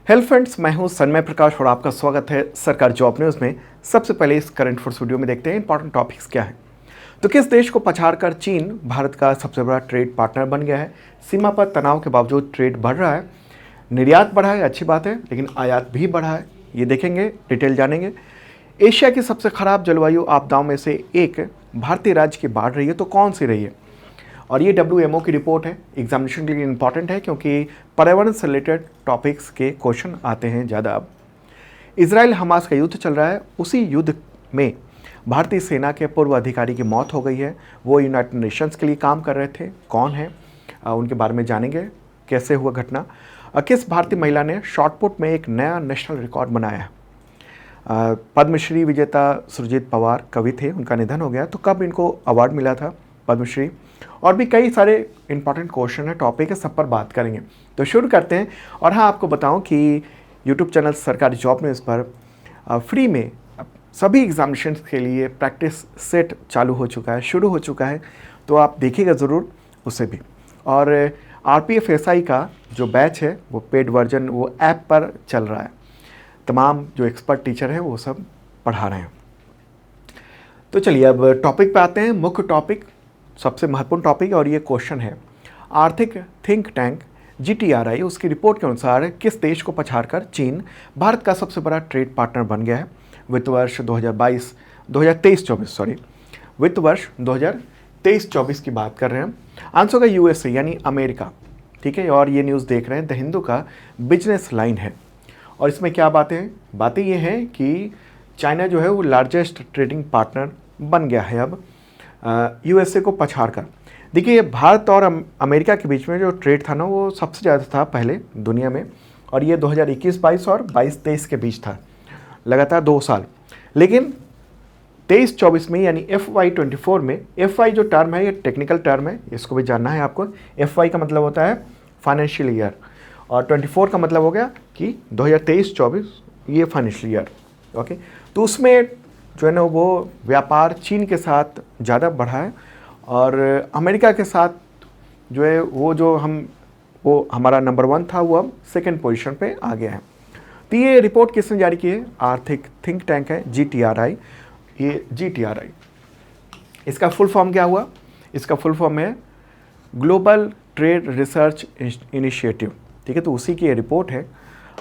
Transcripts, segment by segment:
Hello friends, मैं हूं सन्मय प्रकाश और आपका स्वागत है सरकारी जॉब न्यूज़ में। सबसे पहले इस करंट अफेयर्स वीडियो में देखते हैं इंपॉर्टेंट टॉपिक्स क्या हैं। तो किस देश को पछाड़कर चीन भारत का सबसे बड़ा ट्रेड पार्टनर बन गया है। सीमा पर तनाव के बावजूद ट्रेड बढ़ रहा है, निर्यात बढ़ा है, अच्छी बात है, लेकिन आयात भी बढ़ा है। ये देखेंगे, डिटेल जानेंगे। एशिया की सबसे खराब जलवायु आपदाओं में से एक भारतीय राज्य की बाढ़ रही है, तो कौन सी रही है। और ये WMO की रिपोर्ट है, एग्जामिनेशन के लिए इंपॉर्टेंट है क्योंकि पर्यावरण से रिलेटेड टॉपिक्स के क्वेश्चन आते हैं ज़्यादा। अब इसराइल हमास का युद्ध चल रहा है, उसी युद्ध में भारतीय सेना के पूर्व अधिकारी की मौत हो गई है। वो यूनाइटेड नेशंस के लिए काम कर रहे थे, कौन है उनके बारे में जानेंगे, कैसे हुआ घटना। किस भारतीय महिला ने शॉटपुट में एक नया नेशनल रिकॉर्ड बनाया है। पद्मश्री विजेता सुरजीत पवार कवि थे, उनका निधन हो गया, तो कब इनको अवार्ड मिला था पद्मश्री। और भी कई सारे इंपॉर्टेंट क्वेश्चन है, टॉपिक है, सब पर बात करेंगे। तो शुरू करते हैं। और हाँ, आपको बताऊं कि यूट्यूब चैनल सरकारी जॉब न्यूज़ पर फ्री में सभी एग्जामिनेशन के लिए प्रैक्टिस सेट चालू हो चुका है, शुरू हो चुका है, तो आप देखिएगा ज़रूर उसे भी। और RPF SI का जो बैच है वो पेड वर्जन वो ऐप पर चल रहा है। तमाम जो एक्सपर्ट टीचर हैं वो सब पढ़ा रहे हैं। तो चलिए अब टॉपिक पे आते हैं। मुख्य टॉपिक, सबसे महत्वपूर्ण टॉपिक, और ये क्वेश्चन है। आर्थिक थिंक टैंक GTRI उसकी रिपोर्ट के अनुसार किस देश को पछाड़कर चीन भारत का सबसे बड़ा ट्रेड पार्टनर बन गया है। वित्त वर्ष 2023-24 वित्त वर्ष 2023-24 की बात कर रहे हैं। आंसर का USA यानी अमेरिका, ठीक है। और ये न्यूज़ देख रहे हैं, द हिंदू का बिजनेस लाइन है। और इसमें क्या बातें ये हैं कि चाइना जो है वो लार्जेस्ट ट्रेडिंग पार्टनर बन गया है अब USA को पछाड़कर। देखिए, भारत और अमेरिका के बीच में जो ट्रेड था ना वो सबसे ज़्यादा था पहले दुनिया में, और ये 2021-22 और 22-23 के बीच था, लगातार 2 साल। लेकिन 23-24 में यानी FY24 में, FY जो टर्म है ये टेक्निकल टर्म है, इसको भी जानना है आपको। FY का मतलब होता है फाइनेंशियल ईयर, और 24 का मतलब हो गया कि 2023-24 ये फाइनेंशियल ईयर, ओके। तो उसमें जो है ना वो व्यापार चीन के साथ ज़्यादा बढ़ा है, और अमेरिका के साथ जो है वो हमारा नंबर 1 था, वो अब सेकंड पोजीशन पे आ गया है। तो ये रिपोर्ट किसने जारी की है? आर्थिक थिंक टैंक है GTRI। ये GTRI, इसका फुल फॉर्म क्या हुआ? इसका फुल फॉर्म है ग्लोबल ट्रेड रिसर्च इनिशिएटिव, ठीक है। तो उसी की ये रिपोर्ट है।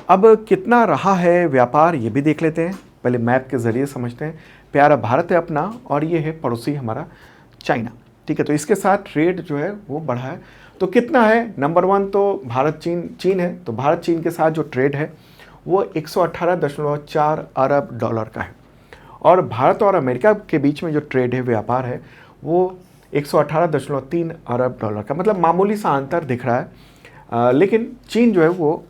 अब कितना रहा है व्यापार ये भी देख लेते हैं, पहले मैप के ज़रिए समझते हैं। प्यारा भारत है अपना, और ये है पड़ोसी हमारा चाइना, ठीक है। तो इसके साथ ट्रेड जो है वो बढ़ा है। तो कितना है? नंबर 1 तो भारत चीन है, तो भारत चीन के साथ जो ट्रेड है वो 118.4 अरब डॉलर का है। और भारत और अमेरिका के बीच में जो ट्रेड है, व्यापार है, वो 118.3 अरब डॉलर का, मतलब मामूली सा अंतर दिख रहा है। लेकिन चीन जो है वो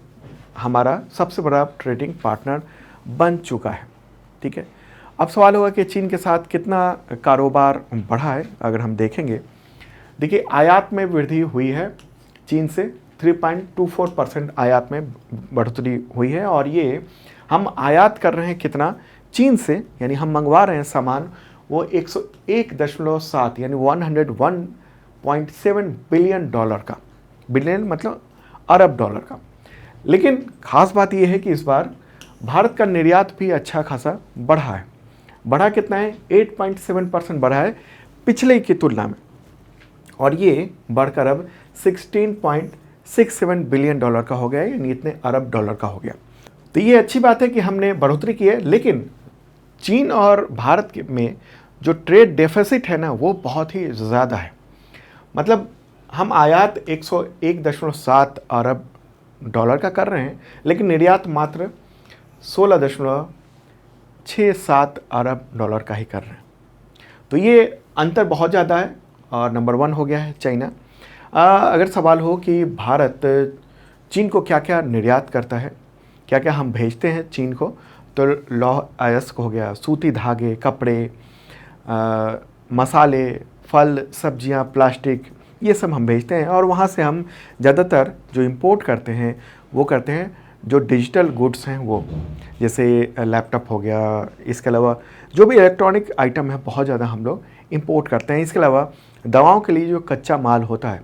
हमारा सबसे बड़ा ट्रेडिंग पार्टनर बन चुका है, ठीक है। अब सवाल होगा कि चीन के साथ कितना कारोबार बढ़ा है। अगर हम देखेंगे, देखिए आयात में वृद्धि हुई है चीन से, 3.24% आयात में बढ़ोतरी हुई है। और ये हम आयात कर रहे हैं कितना चीन से, यानी हम मंगवा रहे हैं सामान वो 101.7 यानी 101.7 बिलियन डॉलर का, बिलियन मतलब अरब डॉलर का। लेकिन खास बात यह है कि इस बार भारत का निर्यात भी अच्छा खासा बढ़ा है। बढ़ा कितना है? 8.7% बढ़ा है पिछले की तुलना में, और ये बढ़कर अब 16.67 बिलियन डॉलर का हो गया है, यानी इतने अरब डॉलर का हो गया। तो ये अच्छी बात है कि हमने बढ़ोतरी की है। लेकिन चीन और भारत में जो ट्रेड डेफिसिट है ना वो बहुत ही ज़्यादा है। मतलब हम आयात 101.7 अरब डॉलर का कर रहे हैं, लेकिन निर्यात मात्र 16.67 अरब डॉलर का ही कर रहे हैं। तो ये अंतर बहुत ज़्यादा है, और नंबर 1 हो गया है चाइना। अगर सवाल हो कि भारत चीन को क्या क्या निर्यात करता है, क्या क्या हम भेजते हैं चीन को, तो लौह अयस्क हो गया, सूती धागे, कपड़े, मसाले, फल, सब्जियां, प्लास्टिक, ये सब हम भेजते हैं। और वहाँ से हम ज़्यादातर जो इंपोर्ट करते हैं वो करते हैं जो डिजिटल गुड्स हैं, वो जैसे लैपटॉप हो गया, इसके अलावा जो भी इलेक्ट्रॉनिक आइटम है बहुत ज़्यादा हम लोग इंपोर्ट करते हैं। इसके अलावा दवाओं के लिए जो कच्चा माल होता है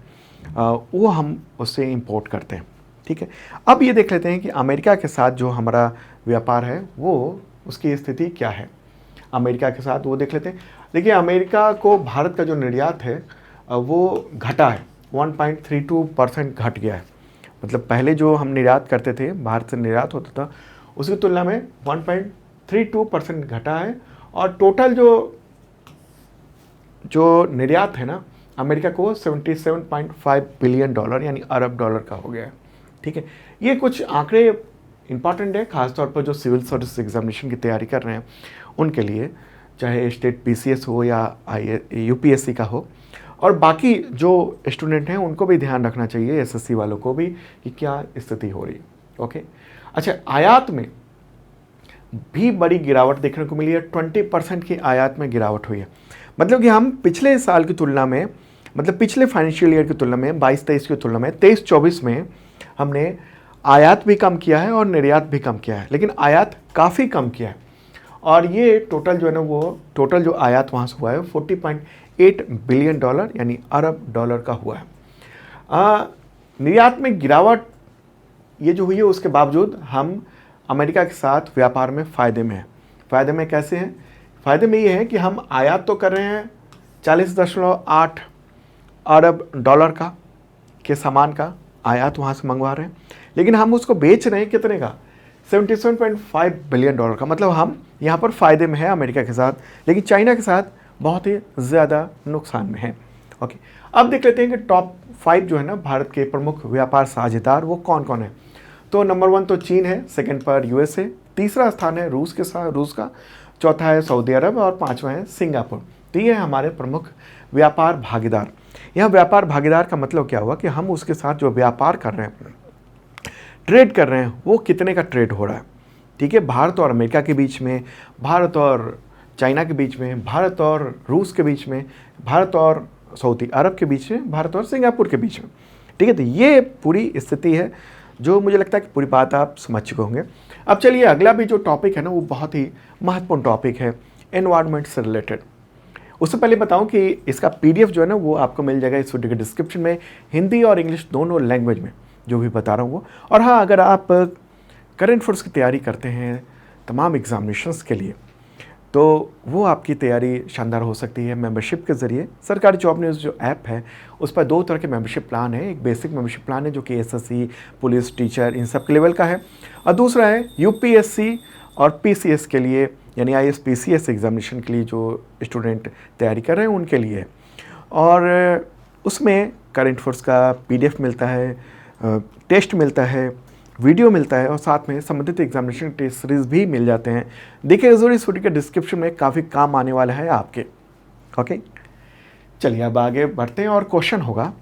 वो हम उससे इंपोर्ट करते हैं, ठीक है, अब ये देख लेते हैं कि अमेरिका के साथ जो हमारा व्यापार है वो उसकी स्थिति क्या है। अमेरिका के साथ वो देख लेते हैं। देखिए, अमेरिका को भारत का जो निर्यात है वो घटा है, 1.32% घट गया है। मतलब पहले जो हम निर्यात करते थे, भारत से निर्यात होता था, उसकी तुलना में 1.32% घटा है। और टोटल जो निर्यात है ना अमेरिका को, 77.5 बिलियन डॉलर यानी अरब डॉलर का हो गया है। ठीक है, ये कुछ आंकड़े इंपॉर्टेंट है, खासतौर पर जो सिविल सर्विस एग्जामिनेशन की तैयारी कर रहे हैं उनके लिए, चाहे स्टेट पीसीएस हो या यूपीएससी का हो। और बाकी जो स्टूडेंट हैं उनको भी ध्यान रखना चाहिए, एसएससी वालों को भी, कि क्या स्थिति हो रही है। ओके, अच्छा, आयात में भी बड़ी गिरावट देखने को मिली है, 20% की आयात में गिरावट हुई है। मतलब कि हम पिछले साल की तुलना में, मतलब पिछले फाइनेंशियल ईयर की तुलना में, 22-23 की तुलना में 23-24 में हमने आयात भी कम किया है और निर्यात भी कम किया है, लेकिन आयात काफ़ी कम किया है। और ये टोटल जो है ना, वो टोटल जो आयात वहाँ से हुआ है 40.8 बिलियन डॉलर यानी अरब डॉलर का हुआ है। निर्यात में गिरावट ये जो हुई है, उसके बावजूद हम अमेरिका के साथ व्यापार में फ़ायदे में हैं। फ़ायदे में कैसे हैं? फ़ायदे में ये है कि हम आयात तो कर रहे हैं 40.8 अरब डॉलर का के सामान का आयात वहाँ से मंगवा रहे हैं, लेकिन हम उसको बेच रहे हैं कितने का? 77.5 बिलियन डॉलर का। मतलब हम यहाँ पर फ़ायदे में है अमेरिका के साथ, लेकिन चाइना के साथ बहुत ही ज़्यादा नुकसान में है। ओके, अब देख लेते हैं कि टॉप 5 जो है ना भारत के प्रमुख व्यापार साझेदार वो कौन कौन है। तो नंबर 1 तो चीन है, सेकंड पर यूएसए, तीसरा स्थान है रूस का, चौथा है सऊदी अरब और पांचवा है सिंगापुर। तो ये है हमारे प्रमुख व्यापार भागीदार। यह व्यापार भागीदार का मतलब क्या हुआ कि हम उसके साथ जो व्यापार कर रहे हैं, ट्रेड कर रहे हैं, वो कितने का ट्रेड हो रहा है। ठीक है, भारत और अमेरिका के बीच में, भारत और चाइना के बीच में, भारत और रूस के बीच में, भारत और सऊदी अरब के बीच में, भारत और सिंगापुर के बीच में। ठीक है, तो ये पूरी स्थिति है जो मुझे लगता है कि पूरी बात आप समझ चुके होंगे। अब चलिए, अगला भी जो टॉपिक है ना वो बहुत ही महत्वपूर्ण टॉपिक है, एनवायरनमेंट से रिलेटेड। उससे पहले बताऊं कि इसका पीडीएफ जो है ना वो आपको मिल जाएगा इस वीडियो के डिस्क्रिप्शन में, हिंदी और इंग्लिश दोनों लैंग्वेज में जो भी बता रहा हूँ वो। और हाँ, अगर आप करंट अफेयर्स की तैयारी करते हैं तमाम एग्जामिनेशंस के लिए, तो वो आपकी तैयारी शानदार हो सकती है मेंबरशिप के ज़रिए। सरकारी जॉब न्यूज़ जो ऐप है उस पर 2 तरह के मेंबरशिप प्लान है। एक बेसिक मेंबरशिप प्लान है जो कि एसएससी, पुलिस, टीचर, इन सब के लेवल का है, और दूसरा है यूपीएससी और पीसीएस के लिए, यानी आईएएस-पीसीएस एग्जामिनेशन के लिए जो स्टूडेंट तैयारी कर रहे हैं उनके लिए। और उसमें करंट अफेयर्स का पीडीएफ मिलता है, टेस्ट मिलता है, वीडियो मिलता है, और साथ में संबंधित एग्जामिनेशन टेस्ट सीरीज भी मिल जाते हैं। देखिए जरूर, इस वीडियो के डिस्क्रिप्शन में काफ़ी काम आने वाला है आपके। ओके, चलिए अब आगे बढ़ते हैं और क्वेश्चन होगा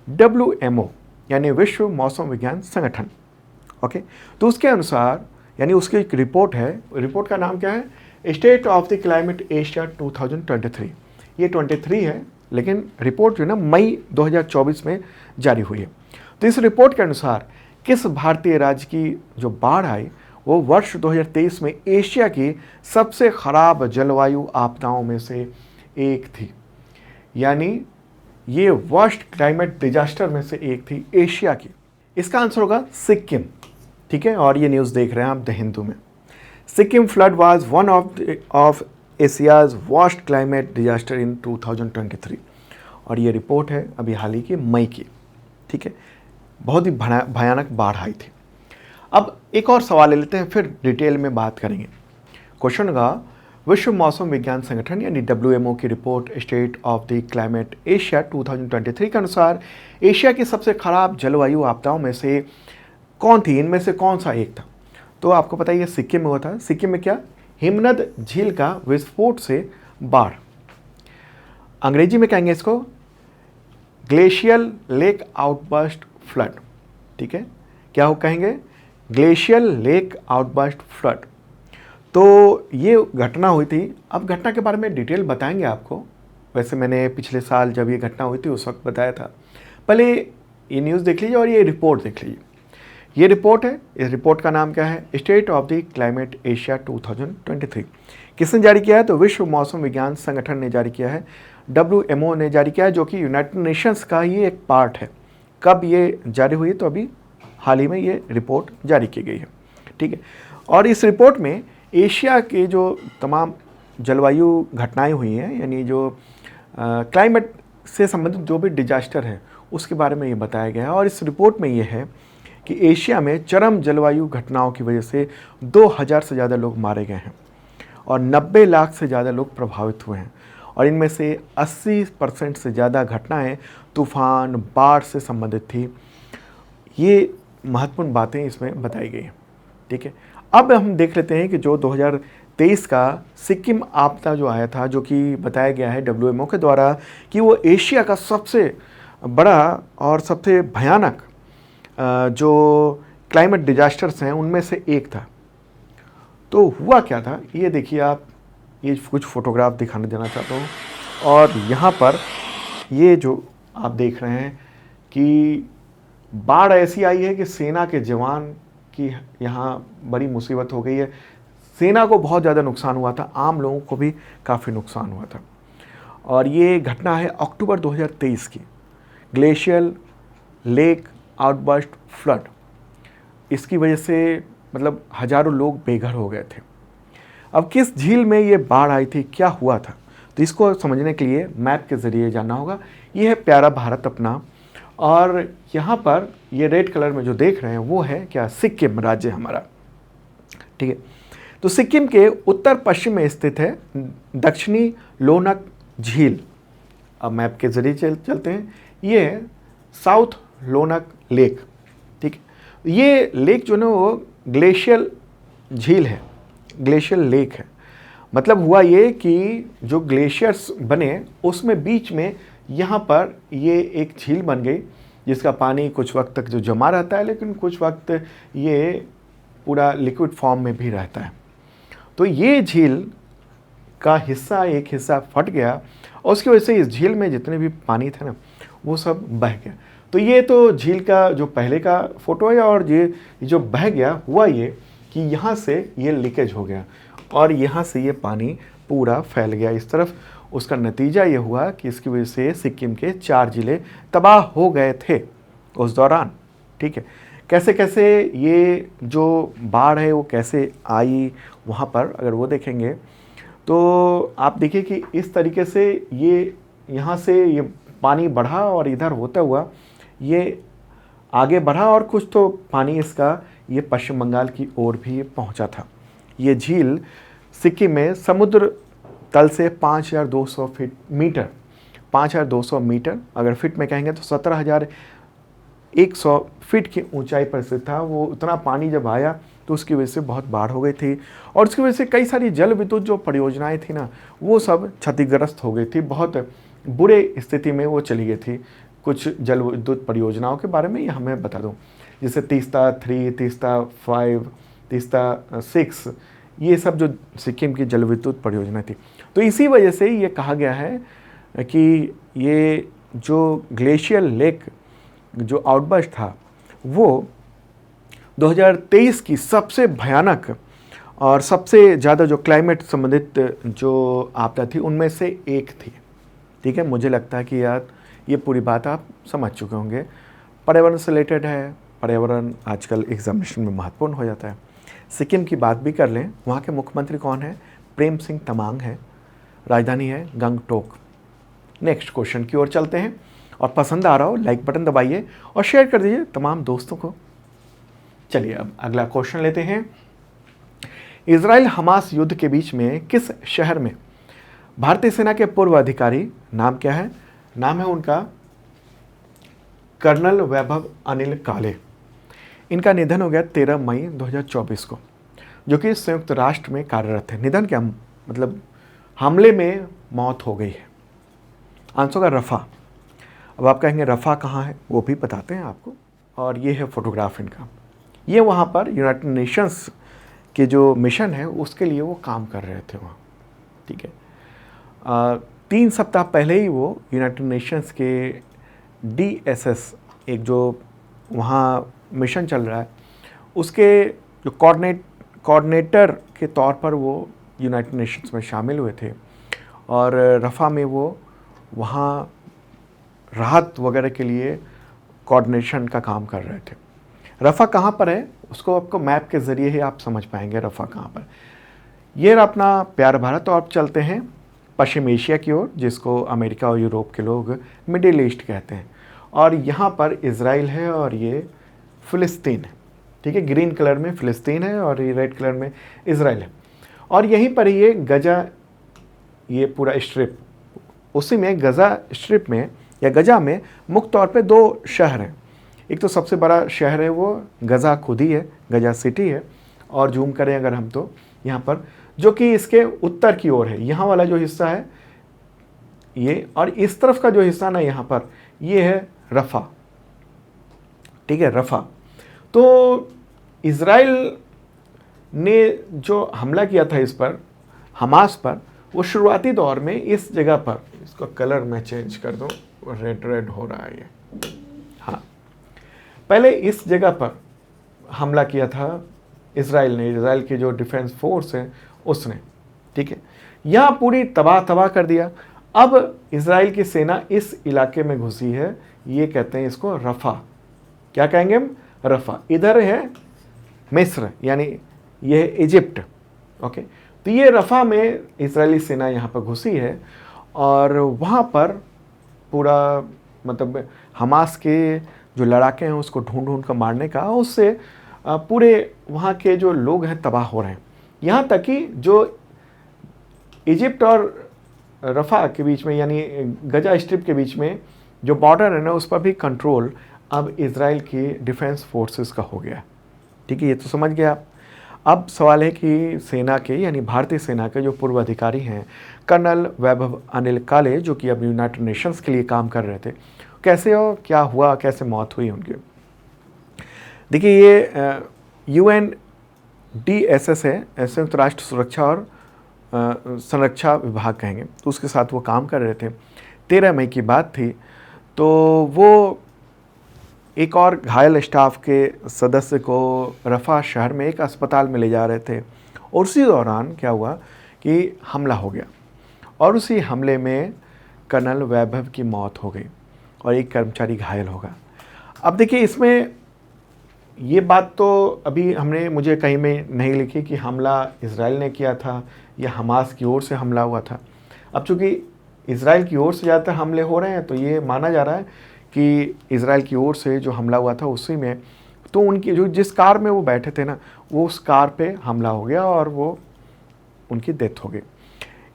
WMO यानी विश्व मौसम विज्ञान संगठन। ओके, तो उसके अनुसार, यानी उसकी एक रिपोर्ट है, रिपोर्ट का नाम क्या है? State of the climate Asia 2023। ये 23 है, लेकिन रिपोर्ट जो है ना मई 2024 में जारी हुई है। तो इस रिपोर्ट के अनुसार किस भारतीय राज्य की जो बाढ़ आई वो वर्ष 2023 में एशिया की सबसे खराब जलवायु आपदाओं में से एक थी, यानी ये वर्स्ट क्लाइमेट डिजास्टर में से एक थी एशिया की। इसका आंसर होगा सिक्किम। ठीक है, और ये न्यूज़ देख रहे हैं आप द हिंदू में। Sikkim flood was one of Asia's worst climate disaster in 2023, और ये रिपोर्ट है अभी हाल ही की मई की। ठीक है, बहुत ही भयानक बाढ़ आई थी। अब एक और सवाल ले लेते हैं, फिर डिटेल में बात करेंगे। क्वेश्चन का विश्व मौसम विज्ञान संगठन यानी WMO की report state of the climate Asia 2023 के अनुसार एशिया की सबसे खराब जलवायु आपदाओं में से कौन थी, इनमें से कौन सा एक था? तो आपको पता ही है सिक्किम में हुआ था। सिक्किम में क्या? हिमनद झील का विस्फोट से बाढ़। अंग्रेजी में कहेंगे इसको ग्लेशियल लेक आउटबर्स्ट फ्लड। ठीक है, क्या हो कहेंगे? Glacial lake outburst flood. तो ये घटना हुई थी। अब घटना के बारे में डिटेल बताएंगे आपको। वैसे मैंने पिछले साल जब ये घटना हुई थी उस वक्त बताया था। पहले ये न्यूज़ देख लीजिए और ये रिपोर्ट देख लीजिए। ये रिपोर्ट है, इस रिपोर्ट का नाम क्या है? State of the climate Asia 2023। किसने जारी किया है? तो विश्व मौसम विज्ञान संगठन ने जारी किया है, WMO ने जारी किया है, जो कि यूनाइटेड नेशंस का ही एक पार्ट है। कब ये जारी हुई? तो अभी हाल ही में ये रिपोर्ट जारी की गई है। ठीक है, और इस रिपोर्ट में एशिया के जो तमाम जलवायु घटनाएं हुई हैं, यानी जो क्लाइमेट से संबंधित जो भी डिजास्टर है उसके बारे में ये बताया गया है। और इस रिपोर्ट में ये है कि एशिया में चरम जलवायु घटनाओं की वजह से 2000 से ज़्यादा लोग मारे गए हैं और 90 लाख से ज़्यादा लोग प्रभावित हुए हैं, और इनमें से 80% से ज़्यादा घटनाएं तूफान, बाढ़ से संबंधित थी। ये महत्वपूर्ण बातें इसमें बताई गई हैं। ठीक है, अब हम देख लेते हैं कि जो 2023 का सिक्किम आपदा जो आया था, जो कि बताया गया है WMO के द्वारा कि वो एशिया का सबसे बड़ा और सबसे भयानक जो क्लाइमेट डिजास्टर्स हैं उनमें से एक था। तो हुआ क्या था, ये देखिए आप, ये कुछ फोटोग्राफ दिखाने देना चाहता हूँ। और यहाँ पर ये जो आप देख रहे हैं कि बाढ़ ऐसी आई है कि सेना के जवान की यहाँ बड़ी मुसीबत हो गई है। सेना को बहुत ज़्यादा नुकसान हुआ था, आम लोगों को भी काफ़ी नुकसान हुआ था। और ये घटना है अक्टूबर 2023 की, ग्लेशियल लेक आउटबर्स्ट फ्लड। इसकी वजह से मतलब हज़ारों लोग बेघर हो गए थे। अब किस झील में ये बाढ़ आई थी, क्या हुआ था, तो इसको समझने के लिए मैप के ज़रिए जानना होगा। ये है प्यारा भारत अपना, और यहाँ पर ये रेड कलर में जो देख रहे हैं वो है क्या, सिक्किम राज्य हमारा। ठीक है, तो सिक्किम के उत्तर पश्चिम में स्थित है दक्षिणी लोनक झील। अब मैप के ज़रिए चलते हैं, ये है साउथ लोनक लेक। ठीक है, ये लेक जो ना वो ग्लेशियल झील है, ग्लेशियल लेक है। मतलब हुआ ये कि जो ग्लेशियर्स बने उसमें बीच में यहाँ पर ये एक झील बन गई, जिसका पानी कुछ वक्त तक जो जमा रहता है, लेकिन कुछ वक्त ये पूरा लिक्विड फॉर्म में भी रहता है। तो ये झील का हिस्सा, एक हिस्सा फट गया और उसकी वजह से इस झील में जितने भी पानी थे ना वो सब बह गया। तो ये तो झील का जो पहले का फोटो है, और ये जो बह गया हुआ ये कि यहाँ से ये लीकेज हो गया और यहाँ से ये पानी पूरा फैल गया इस तरफ। उसका नतीजा ये हुआ कि इसकी वजह से सिक्किम के 4 ज़िले तबाह हो गए थे उस दौरान। ठीक है, कैसे कैसे ये जो बाढ़ है वो कैसे आई वहाँ पर, अगर वो देखेंगे तो आप देखिए कि इस तरीके से ये यहाँ से ये पानी बढ़ा और इधर होता हुआ ये आगे बढ़ा, और कुछ तो पानी इसका ये पश्चिम बंगाल की ओर भी पहुँचा था। ये झील सिक्किम में समुद्र तल से 5200 मीटर, 5200 मीटर, अगर फिट में कहेंगे तो 17100 फीट की ऊंचाई पर स्थित था। वो उतना पानी जब आया तो उसकी वजह से बहुत बाढ़ हो गई थी, और उसकी वजह से कई सारी जल विद्युत जो परियोजनाएं थी ना वो सब क्षतिग्रस्त हो गई थी, बहुत बुरे स्थिति में वो चली गई थी। कुछ जल विद्युत परियोजनाओं के बारे में ये हमें बता दूं, जैसे तीस्ता 3, तीस्ता 5, तीस्ता 6, ये सब जो सिक्किम की जल विद्युत परियोजना थी। तो इसी वजह से ये कहा गया है कि ये जो ग्लेशियल लेक जो आउटबर्स्ट था वो 2023 की सबसे भयानक और सबसे ज़्यादा जो क्लाइमेट संबंधित जो आपदा थी उनमें से एक थी। ठीक है, मुझे लगता है कि यार ये पूरी बात आप समझ चुके होंगे। पर्यावरण से रिलेटेड है, पर्यावरण आजकल एग्जामिनेशन में महत्वपूर्ण हो जाता है। सिक्किम की बात भी कर लें, वहाँ के मुख्यमंत्री कौन है, प्रेम सिंह तमांग है, राजधानी है गंगटोक। नेक्स्ट क्वेश्चन की ओर चलते हैं, और पसंद आ रहा हो लाइक बटन दबाइए और शेयर कर दीजिए तमाम दोस्तों को। चलिए अब अगला क्वेश्चन लेते हैं। इजराइल हमास युद्ध के बीच में किस शहर में भारतीय सेना के पूर्व अधिकारी, नाम क्या है, नाम है उनका कर्नल वैभव अनिल काले। इनका निधन हो गया 13 मई 2024 को, जो कि संयुक्त राष्ट्र में कार्यरत थे। निधन क्या मतलब, हमले में मौत हो गई है। आंसर का रफ़ा। अब आप कहेंगे रफ़ा कहाँ है, वो भी बताते हैं आपको। और ये है फोटोग्राफ इनका, ये वहाँ पर यूनाइटेड नेशंस के जो मिशन है उसके लिए वो काम कर रहे थे वहाँ। ठीक है, 3 सप्ताह पहले ही वो यूनाइटेड नेशंस के DSS, एक जो वहाँ मिशन चल रहा है उसके जो कोऑर्डिनेटर के तौर पर वो यूनाइटेड नेशंस में शामिल हुए थे, और रफ़ा में वो वहाँ राहत वगैरह के लिए कोऑर्डिनेशन का काम कर रहे थे। रफ़ा कहाँ पर है उसको आपको मैप के ज़रिए ही आप समझ पाएंगे रफ़ा कहाँ पर। ये रहा अपना प्यार भारत। और अब चलते हैं पश्चिम एशिया की ओर, जिसको अमेरिका और यूरोप के लोग मिडिल ईस्ट कहते हैं। और यहाँ पर इज़राइल है और ये फ़िलिस्तीन है। ठीक है, ग्रीन कलर में फ़िलिस्तीन है और ये रेड कलर में इज़राइल है। और यहीं पर ये गजा, ये पूरा स्ट्रिप, उसी में गज़ा स्ट्रिप में या गजा में मुख्य तौर पे 2 शहर हैं। एक तो सबसे बड़ा शहर है वो गज़ा खुद ही है, गजा सिटी है। और जूम करें अगर हम तो यहाँ पर, जो कि इसके उत्तर की ओर है, यहाँ वाला जो हिस्सा है ये, और इस तरफ का जो हिस्सा ना यहाँ पर, ये है रफ़ा। ठीक है, रफ़ा। तो इज़राइल ने जो हमला किया था इस पर, हमास पर, वो शुरुआती दौर में इस जगह पर, इसको कलर मैं चेंज कर दूँ, रेड रेड हो रहा है ये, हाँ, पहले इस जगह पर हमला किया था इज़राइल ने, इज़राइल की जो डिफेंस फोर्स है उसने। ठीक है, यहाँ पूरी तबाह कर दिया। अब इज़राइल की सेना इस इलाके में घुसी है, ये कहते हैं इसको रफ़ा। क्या कहेंगे हम? रफ़ा। इधर है मिस्र, यानी ये है इजिप्ट। ओके, तो ये रफ़ा में इज़राइली सेना यहाँ पर घुसी है और वहाँ पर पूरा मतलब हमास के जो लड़ाके हैं उसको ढूंढ कर मारने का, उससे पूरे वहाँ के जो लोग हैं तबाह हो रहे हैं। यहाँ तक कि जो इजिप्ट और रफ़ा के बीच में, यानी गजा स्ट्रिप के बीच में जो बॉर्डर है ना, उस पर भी कंट्रोल अब इज़राइल की डिफेंस फोर्सेस का हो गया। ठीक है, ये तो समझ गया आप। अब सवाल है कि सेना के, यानी भारतीय सेना के जो पूर्व अधिकारी हैं, कर्नल वैभव अनिल काले, जो कि अब यूनाइटेड नेशंस के लिए काम कर रहे थे, कैसे और क्या हुआ, कैसे मौत हुई उनकी। देखिए, ये UNDSS है, संयुक्त राष्ट्र सुरक्षा और संरक्षा विभाग कहेंगे, तो उसके साथ वो काम कर रहे थे। 13 मई की बात थी। तो वो एक और घायल स्टाफ के सदस्य को रफ़ा शहर में एक अस्पताल में ले जा रहे थे, और उसी दौरान क्या हुआ कि हमला हो गया, और उसी हमले में कर्नल वैभव की मौत हो गई और एक कर्मचारी घायल होगा। अब देखिए, इसमें ये बात तो अभी मुझे कहीं में नहीं लिखी कि हमला इज़राइल ने किया था या हमास की ओर से हमला हुआ था। अब चूँकि इज़राइल की ओर से ज़्यादातर हमले हो रहे हैं, तो ये माना जा रहा है कि इज़राइल की ओर से जो हमला हुआ था उसी में, तो उनकी जो जिस कार में वो बैठे थे ना, वो उस कार पे हमला हो गया और वो उनकी डेथ हो गई।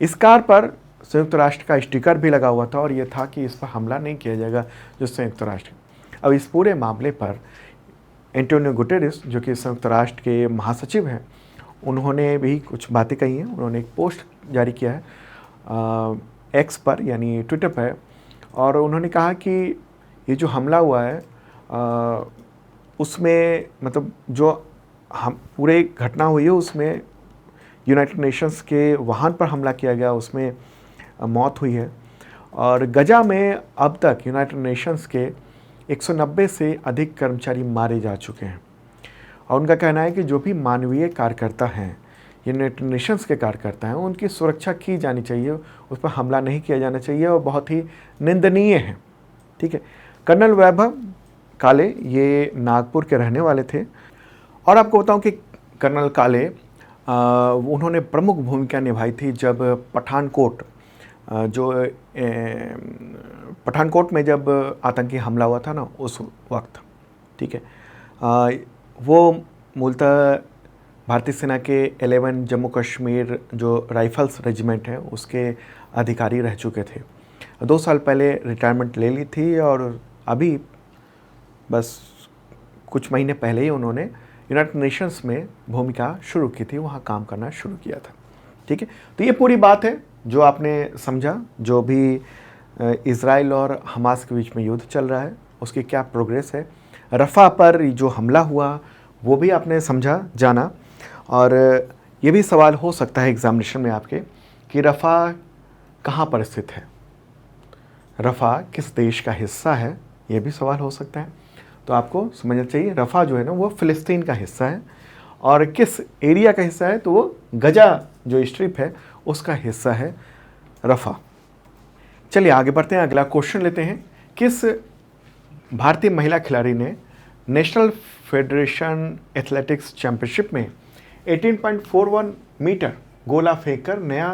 इस कार पर संयुक्त राष्ट्र का स्टिकर भी लगा हुआ था, और ये था कि इस पर हमला नहीं किया जाएगा, जो संयुक्त राष्ट्र। अब इस पूरे मामले पर एंटोनियो गुटेरेस, जो कि संयुक्त राष्ट्र के महासचिव हैं, उन्होंने भी कुछ बातें कही हैं। उन्होंने एक पोस्ट जारी किया है एक्स पर, यानी ट्विटर पर, और उन्होंने कहा कि ये जो हमला हुआ है उसमें मतलब जो हम पूरे घटना हुई है उसमें यूनाइटेड नेशंस के वाहन पर हमला किया गया, उसमें मौत हुई है। और गजा में अब तक यूनाइटेड नेशंस के 190 से अधिक कर्मचारी मारे जा चुके हैं। और उनका कहना है कि जो भी मानवीय कार्यकर्ता हैं, यूनाइटेड नेशंस के कार्यकर्ता हैं, उनकी सुरक्षा की जानी चाहिए, उस पर हमला नहीं किया जाना चाहिए, और बहुत ही निंदनीय है। ठीक है, कर्नल वैभव काले ये नागपुर के रहने वाले थे। और आपको बताऊं कि कर्नल काले उन्होंने प्रमुख भूमिका निभाई थी जब पठानकोट में जब आतंकी हमला हुआ था ना, उस वक्त। ठीक है, वो मूलतः भारतीय सेना के 11 जम्मू कश्मीर जो राइफल्स रेजिमेंट है उसके अधिकारी रह चुके थे। 2 साल पहले रिटायरमेंट ले ली थी, और अभी बस कुछ महीने पहले ही उन्होंने यूनाइटेड नेशंस में भूमिका शुरू की थी, वहाँ काम करना शुरू किया था। ठीक है, तो ये पूरी बात है जो आपने समझा, जो भी इज़राइल और हमास के बीच में युद्ध चल रहा है उसकी क्या प्रोग्रेस है। रफ़ा पर जो हमला हुआ वो भी आपने समझा, जाना। और ये भी सवाल हो सकता है एग्जामिनेशन में आपके कि रफ़ा कहाँ पर स्थित है, रफ़ा किस देश का हिस्सा है, ये भी सवाल हो सकता है। तो आपको समझना चाहिए रफ़ा जो है ना वो फ़िलिस्तीन का हिस्सा है, और किस एरिया का हिस्सा है, तो वो गजा जो स्ट्रिप है उसका हिस्सा है रफ़ा। चलिए आगे बढ़ते हैं, अगला क्वेश्चन लेते हैं। किस भारतीय महिला खिलाड़ी ने नेशनल फेडरेशन एथलेटिक्स चैंपियनशिप में 18.41 मीटर गोला फेंककर नया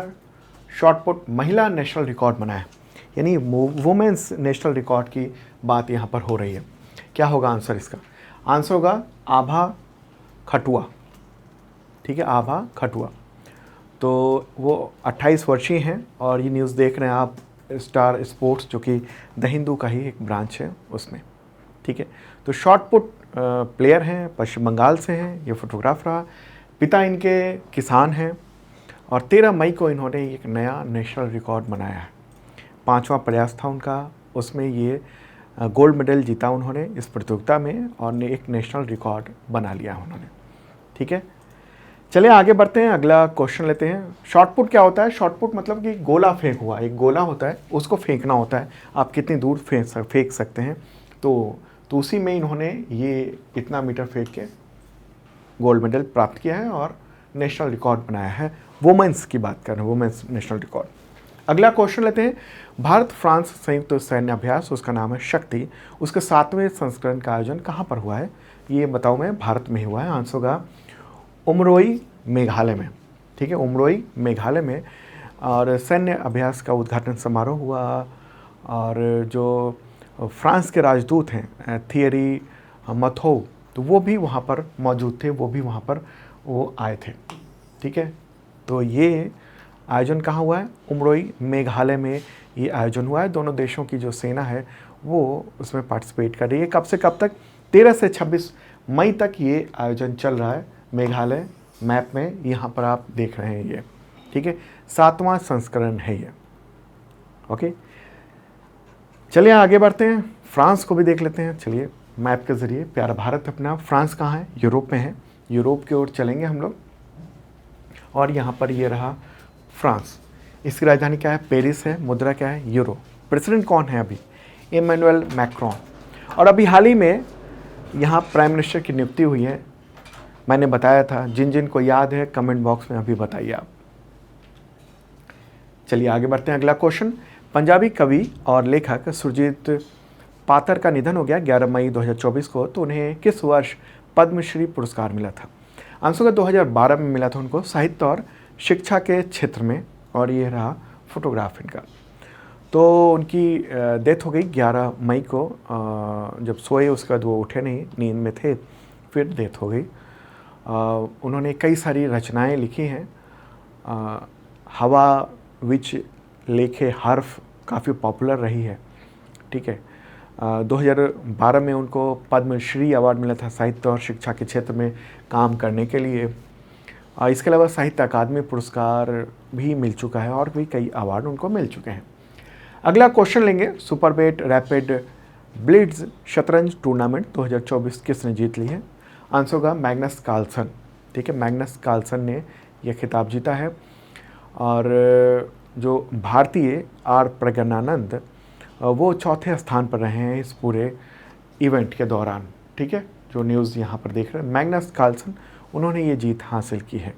शॉटपुट महिला नेशनल रिकॉर्ड बनाया। यानी वुमेंस नेशनल रिकॉर्ड की बात यहाँ पर हो रही है। क्या होगा आंसर इसका? आंसर होगा आभा खटुआ। ठीक है, आभा खटुआ। तो वो 28 वर्षीय हैं और ये न्यूज़ देख रहे हैं आप स्टार स्पोर्ट्स, जो कि द हिंदू का ही एक ब्रांच है उसमें। ठीक है, तो शॉटपुट प्लेयर हैं, पश्चिम बंगाल से हैं, ये फोटोग्राफ रहा। पिता इनके किसान हैं और 13 मई को इन्होंने एक नया नेशनल रिकॉर्ड बनाया है। 5वां प्रयास था उनका, उसमें ये गोल्ड मेडल जीता उन्होंने इस प्रतियोगिता में और एक नेशनल रिकॉर्ड बना लिया उन्होंने। ठीक है, चलिए आगे बढ़ते हैं, अगला क्वेश्चन लेते हैं। शॉटपुट क्या होता है? शॉटपुट मतलब कि गोला फेंक हुआ, एक गोला होता है उसको फेंकना होता है, आप कितनी दूर फेंक सकते हैं। तो उसी में इन्होंने ये इतना मीटर फेंक के गोल्ड मेडल प्राप्त किया है और नेशनल रिकॉर्ड बनाया है। वुमेंस की बात कर रहे हैं, वुमेंस नेशनल रिकॉर्ड। अगला क्वेश्चन लेते हैं। भारत फ्रांस संयुक्त सैन्य अभ्यास, उसका नाम है शक्ति, उसके 7वें संस्करण का आयोजन कहाँ पर हुआ है? ये बताओ मैं, भारत में ही हुआ है। आंसर होगा उमरोई मेघालय में। ठीक है, उमरोई मेघालय में। और सैन्य अभ्यास का उद्घाटन समारोह हुआ और जो फ्रांस के राजदूत हैं थियरी मथो, तो वो भी वहाँ पर मौजूद थे, वो भी वहाँ पर वो आए थे। ठीक है, तो ये आयोजन कहाँ हुआ है? उमरोई मेघालय में ये आयोजन हुआ है। दोनों देशों की जो सेना है वो उसमें पार्टिसिपेट कर रही है। कब से कब तक? 13 से 26 मई तक ये आयोजन चल रहा है। मेघालय मैप में यहाँ पर आप देख रहे हैं ये। ठीक है, 7वां संस्करण है ये। ओके, चलिए आगे बढ़ते हैं, फ्रांस को भी देख लेते हैं। चलिए मैप के ज़रिए, प्यारा भारत अपना। फ्रांस कहाँ है? यूरोप में है। यूरोप की ओर चलेंगे हम लोग और यहाँ पर ये रहा फ्रांस। इसकी राजधानी क्या है? पेरिस है। मुद्रा क्या है? यूरो। प्रेसिडेंट कौन है अभी? Emmanuel Macron. और अभी हाल ही में यहाँ प्राइम मिनिस्टर की नियुक्ति हुई है। मैंने बताया था, जिन जिन को याद है कमेंट बॉक्स में अभी बताइए आप। चलिए आगे बढ़ते हैं, अगला क्वेश्चन। पंजाबी कवि और लेखक सुरजीत पातर का निधन हो गया 11 मई 2024 को। तो उन्हें किस वर्ष पद्मश्री पुरस्कार मिला था? आंसर 2012 में मिला था उनको, साहित्य और शिक्षा के क्षेत्र में। और ये रहा फोटोग्राफ इनका। तो उनकी डेथ हो गई 11 मई को। जब सोए उसके बाद वो उठे नहीं, नींद में थे, फिर डेथ हो गई। उन्होंने कई सारी रचनाएं लिखी हैं। हवा विच लेखे हर्फ काफ़ी पॉपुलर रही है। ठीक है, 2012 में उनको पद्मश्री अवार्ड मिला था साहित्य और शिक्षा के क्षेत्र में काम करने के लिए। इसके अलावा साहित्य अकादमी पुरस्कार भी मिल चुका है और भी कई अवार्ड उनको मिल चुके हैं। अगला क्वेश्चन लेंगे। सुपरबेट रैपिड ब्लिट्ज शतरंज टूर्नामेंट 2024 किसने जीत ली है? आंसर होगा मैग्नस कार्लसन। ठीक है, मैग्नस कार्लसन ने यह खिताब जीता है। और जो भारतीय आर प्रज्ञानंद वो चौथे स्थान पर रहे हैं इस पूरे इवेंट के दौरान। ठीक है, जो न्यूज़ यहाँ पर देख रहे हैं, मैग्नस कार्लसन उन्होंने ये जीत हासिल की है।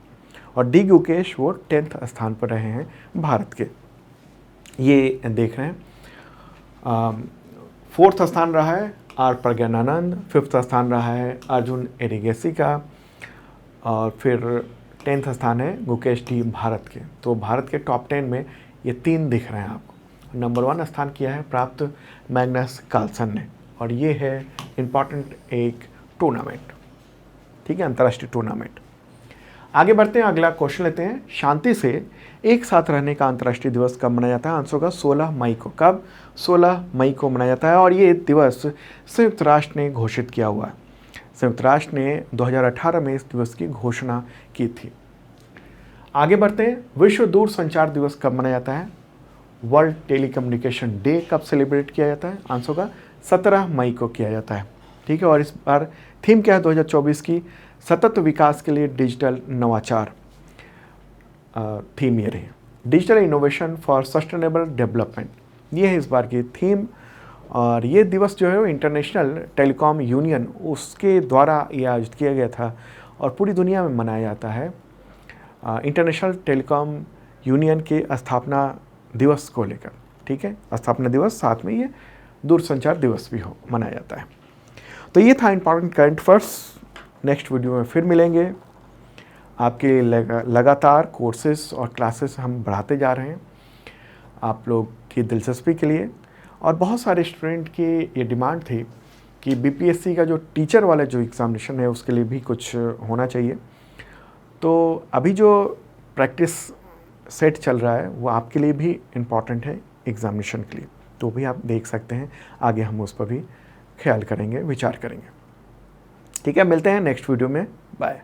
और डी गुकेश वो 10th स्थान पर रहे हैं भारत के, ये देख रहे हैं। 4th स्थान रहा है आर प्रज्ञानंद, 5th स्थान रहा है अर्जुन एरिगेसी का, और फिर 10th स्थान है गुकेश डी भारत के। तो भारत के टॉप 10 में ये 3 दिख रहे हैं आपको। नंबर 1 स्थान किया है प्राप्त मैग्नस कार्लसन ने। और ये है इम्पॉर्टेंट एक टूर्नामेंट। ठीक है, अंतर्राष्ट्रीय टूर्नामेंट। आगे बढ़ते हैं, अगला क्वेश्चन लेते हैं। शांति से एक साथ रहने का अंतर्राष्ट्रीय दिवस कब मनाया जाता है? आंसर होगा 16 मई को। कब? 16 मई को मनाया जाता है। और ये दिवस संयुक्त राष्ट्र ने घोषित किया हुआ है। संयुक्त राष्ट्र ने 2018 में इस दिवस की घोषणा की थी। आगे बढ़ते हैं, विश्व दूरसंचार दिवस कब मनाया जाता है? वर्ल्ड टेलीकम्युनिकेशन डे कब सेलिब्रेट किया जाता है? आंसर होगा 17 मई को किया जाता है। ठीक है, और इस बार थीम क्या है 2024 की? सतत विकास के लिए डिजिटल नवाचार थीम ये रही। Digital innovation for sustainable development, ये है इस बार की थीम। और ये दिवस जो है वो इंटरनेशनल टेलीकॉम यूनियन उसके द्वारा ये आयोजित किया गया था और पूरी दुनिया में मनाया जाता है। इंटरनेशनल टेलीकॉम यूनियन के स्थापना दिवस को लेकर। ठीक है, स्थापना दिवस, साथ में ये दूरसंचार दिवस भी मनाया जाता है। तो ये था important current affairs. Next video में फिर मिलेंगे। आपके लिए लगातार कोर्सेज और क्लासेस हम बढ़ाते जा रहे हैं आप लोग की दिलचस्पी के लिए। और बहुत सारे स्टूडेंट की ये डिमांड थी कि बीपीएससी का जो टीचर वाला जो एग्ज़ामिनेशन है उसके लिए भी कुछ होना चाहिए। तो अभी जो प्रैक्टिस सेट चल रहा है वो आपके लिए भी इम्पॉर्टेंट है एग्ज़ामिनेशन के लिए, तो भी आप देख सकते हैं। आगे हम उस पर भी ख्याल करेंगे, विचार करेंगे। ठीक है, मिलते हैं नेक्स्ट वीडियो में। बाय।